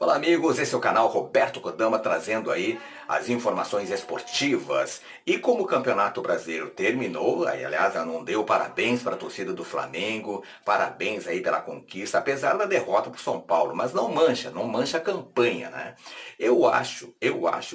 Olá amigos, esse é o canal Roberto Kodama trazendo aí as informações esportivas. E como o Campeonato Brasileiro terminou, aí, aliás, eu não deu parabéns para a torcida do Flamengo, parabéns aí pela conquista, apesar da derrota para o São Paulo, mas não mancha a campanha, né? Eu acho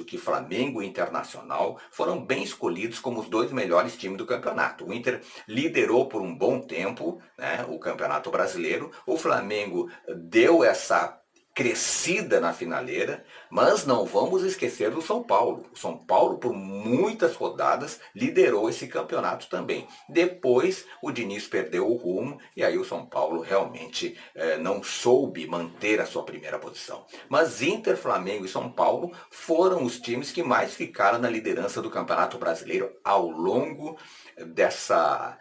que Flamengo e Internacional foram bem escolhidos como os dois melhores times do campeonato. O Inter liderou por um bom tempo, né, o Campeonato Brasileiro, o Flamengo deu essa crescida na finaleira, mas não vamos esquecer do São Paulo. O São Paulo, por muitas rodadas, liderou esse campeonato também. Depois, o Diniz perdeu o rumo e aí o São Paulo realmente não soube manter a sua primeira posição. Mas Inter, Flamengo e São Paulo foram os times que mais ficaram na liderança do Campeonato Brasileiro ao longo dessa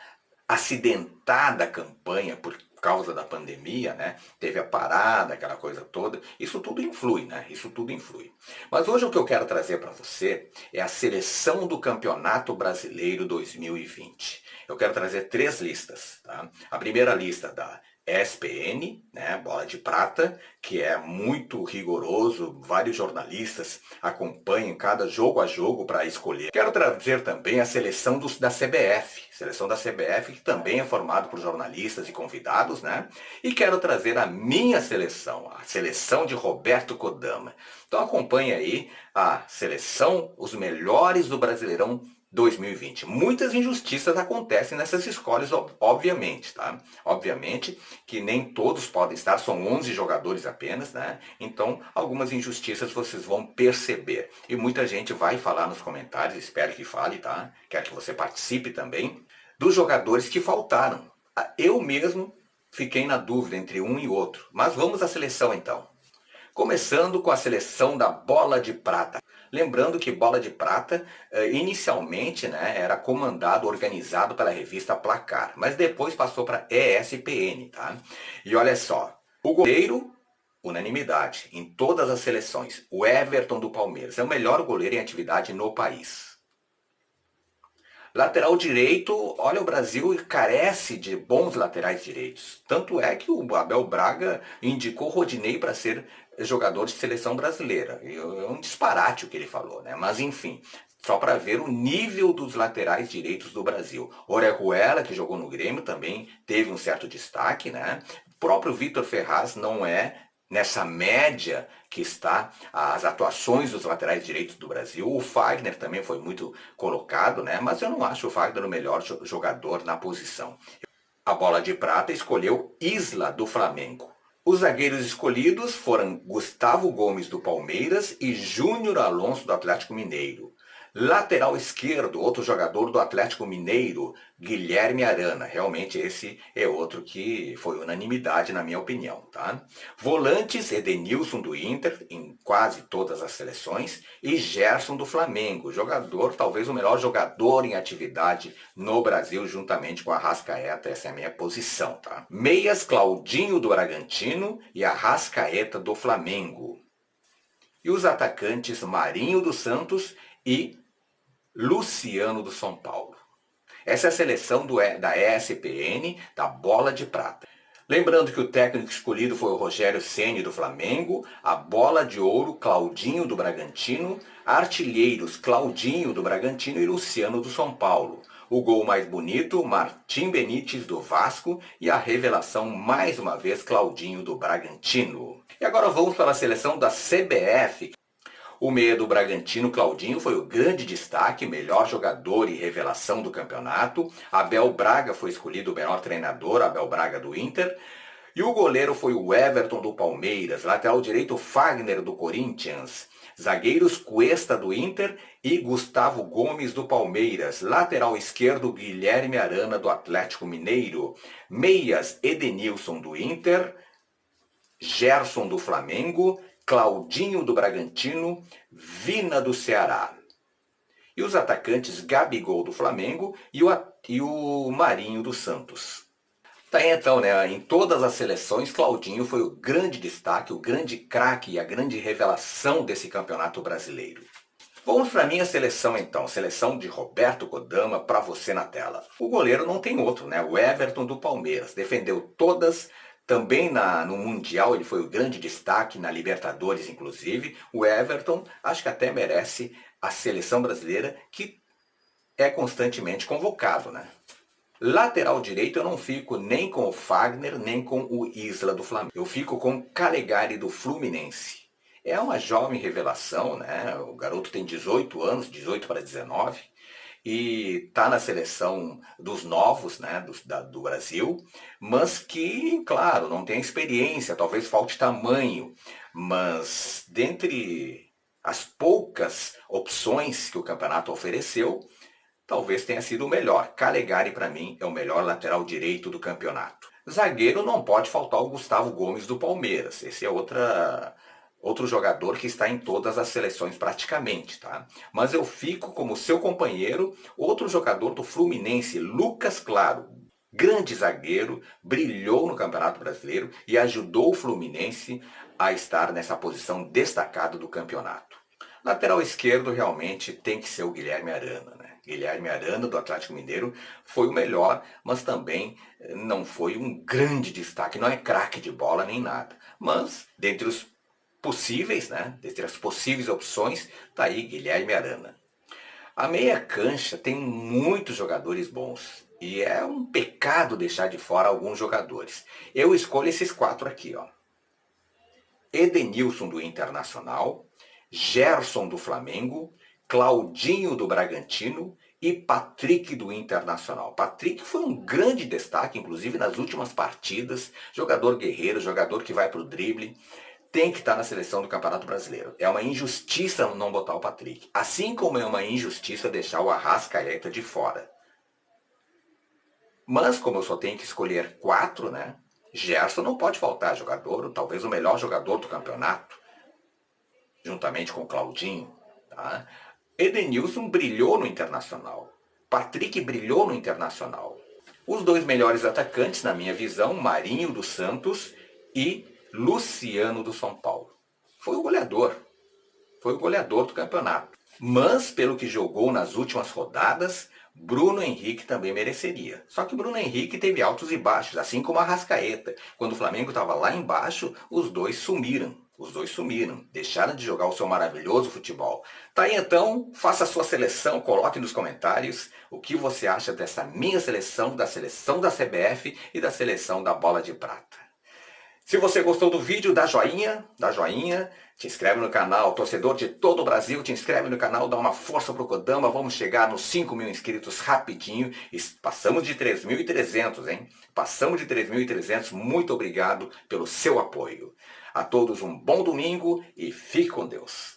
acidentada campanha por causa da pandemia, né? Teve a parada, aquela coisa toda. Isso tudo influi, né? Isso tudo influi. Mas hoje o que eu quero trazer para você é a seleção do Campeonato Brasileiro 2020. Eu quero trazer 3 listas, tá? A primeira lista da ESPN, né, Bola de Prata, que é muito rigoroso, vários jornalistas acompanham cada jogo a jogo para escolher. Quero trazer também a seleção da CBF, que também é formado por jornalistas e convidados, né? E quero trazer a minha seleção, a seleção de Roberto Kodama. Então acompanhe aí a seleção, os melhores do Brasileirão 2020. Muitas injustiças acontecem nessas escolhas, obviamente, tá? Obviamente que nem todos podem estar, são 11 jogadores apenas, né? Então, algumas injustiças vocês vão perceber. E muita gente vai falar nos comentários, espero que fale, tá? Quero que você participe também, dos jogadores que faltaram. Eu mesmo fiquei na dúvida entre um e outro, mas vamos à seleção então. Começando com a seleção da Bola de Prata. Lembrando que Bola de Prata, inicialmente, né, era comandado, organizado pela revista Placar, mas depois passou para ESPN, tá? E olha só, o goleiro, unanimidade, em todas as seleções, o Everton do Palmeiras, é o melhor goleiro em atividade no país. Lateral direito, olha, o Brasil carece de bons laterais direitos. Tanto é que o Abel Braga indicou Rodinei para ser jogador de seleção brasileira. É um disparate o que ele falou, né? Mas enfim, só para ver o nível dos laterais direitos do Brasil. Orejuela, que jogou no Grêmio, também teve um certo destaque, né? O próprio Vitor Ferraz não é nessa média que está as atuações dos laterais direitos do Brasil. O Fagner também foi muito colocado, né? Mas eu não acho o Fagner o melhor jogador na posição. A Bola de Prata escolheu Isla do Flamengo. Os zagueiros escolhidos foram Gustavo Gomes do Palmeiras e Júnior Alonso do Atlético Mineiro. Lateral esquerdo, outro jogador do Atlético Mineiro, Guilherme Arana. Realmente esse é outro que foi unanimidade na minha opinião, tá? Volantes, Edenilson do Inter, em quase todas as seleções, e Gerson do Flamengo, jogador, talvez o melhor jogador em atividade no Brasil, juntamente com a Arrascaeta, essa é a minha posição, tá? Meias, Claudinho do Bragantino e Arrascaeta do Flamengo. E os atacantes, Marinho dos Santos e Luciano do São Paulo. Essa é a seleção da ESPN, da Bola de Prata. Lembrando que o técnico escolhido foi o Rogério Ceni do Flamengo, a Bola de Ouro, Claudinho do Bragantino, artilheiros Claudinho do Bragantino e Luciano do São Paulo. O gol mais bonito, Martim Benítez do Vasco e a revelação mais uma vez Claudinho do Bragantino. E agora vamos para a seleção da CBF. O meia do Bragantino, Claudinho, foi o grande destaque, melhor jogador e revelação do campeonato. Abel Braga foi escolhido o melhor treinador, Abel Braga do Inter. E o goleiro foi o Everton do Palmeiras, lateral direito Fagner do Corinthians, zagueiros Cuesta do Inter e Gustavo Gomes do Palmeiras, lateral esquerdo Guilherme Arana do Atlético Mineiro, meias Edenilson do Inter, Gerson do Flamengo, Claudinho do Bragantino, Vina do Ceará. E os atacantes Gabigol do Flamengo e o Marinho do Santos. Tá aí então, né? Em todas as seleções, Claudinho foi o grande destaque, o grande craque e a grande revelação desse campeonato brasileiro. Vamos para a minha seleção então, seleção de Roberto Kodama para você na tela. O goleiro não tem outro, né? O Everton do Palmeiras defendeu todas Também no Mundial ele foi o grande destaque, na Libertadores inclusive. O Everton acho que até merece a seleção brasileira, que é constantemente convocado, né? Lateral direito eu não fico nem com o Fagner, nem com o Isla do Flamengo. Eu fico com o Calegari do Fluminense. É uma jovem revelação, né? O garoto tem 18 anos, 18 para 19, e está na seleção dos novos, né, do Brasil, mas que, claro, não tem experiência, talvez falte tamanho, mas dentre as poucas opções que o campeonato ofereceu, talvez tenha sido o melhor. Calegari, para mim, é o melhor lateral direito do campeonato. Zagueiro não pode faltar o Gustavo Gomes do Palmeiras. Esse é outro jogador que está em todas as seleções praticamente, tá? Mas eu fico como seu companheiro, outro jogador do Fluminense, Lucas Claro. Grande zagueiro, brilhou no Campeonato Brasileiro e ajudou o Fluminense a estar nessa posição destacada do campeonato. Lateral esquerdo realmente tem que ser o Guilherme Arana, né? Guilherme Arana do Atlético Mineiro foi o melhor, mas também não foi um grande destaque, não é craque de bola nem nada. Mas dentre os possíveis, né? Dentre as possíveis opções, tá aí Guilherme Arana. A meia cancha tem muitos jogadores bons e é um pecado deixar de fora alguns jogadores. Eu escolho esses quatro aqui, ó. Edenilson do Internacional, Gerson do Flamengo, Claudinho do Bragantino e Patrick do Internacional. Patrick foi um grande destaque, inclusive nas últimas partidas, jogador guerreiro, jogador que vai para o drible, tem que estar na seleção do Campeonato Brasileiro. É uma injustiça não botar o Patrick, assim como é uma injustiça deixar o Arrascaeta de fora. Mas como eu só tenho que escolher quatro, né? Gerson não pode faltar, jogador, talvez o melhor jogador do campeonato, juntamente com o Claudinho. Tá? Edenilson brilhou no Internacional. Patrick brilhou no Internacional. Os dois melhores atacantes, na minha visão, Marinho do Santos e Luciano do São Paulo. Foi o goleador. Foi o goleador do campeonato. Mas, pelo que jogou nas últimas rodadas, Bruno Henrique também mereceria. Só que Bruno Henrique teve altos e baixos, assim como a Arrascaeta. Quando o Flamengo estava lá embaixo, os dois sumiram. Os dois sumiram, deixaram de jogar o seu maravilhoso futebol. Tá aí então, faça a sua seleção, coloque nos comentários o que você acha dessa minha seleção, da seleção da CBF e da seleção da Bola de Prata. Se você gostou do vídeo, dá joinha, te inscreve no canal, torcedor de todo o Brasil, te inscreve no canal, dá uma força pro Kodama, vamos chegar nos 5.000 inscritos rapidinho, e passamos de 3.300, hein? Passamos de 3.300, muito obrigado pelo seu apoio. A todos um bom domingo e fique com Deus.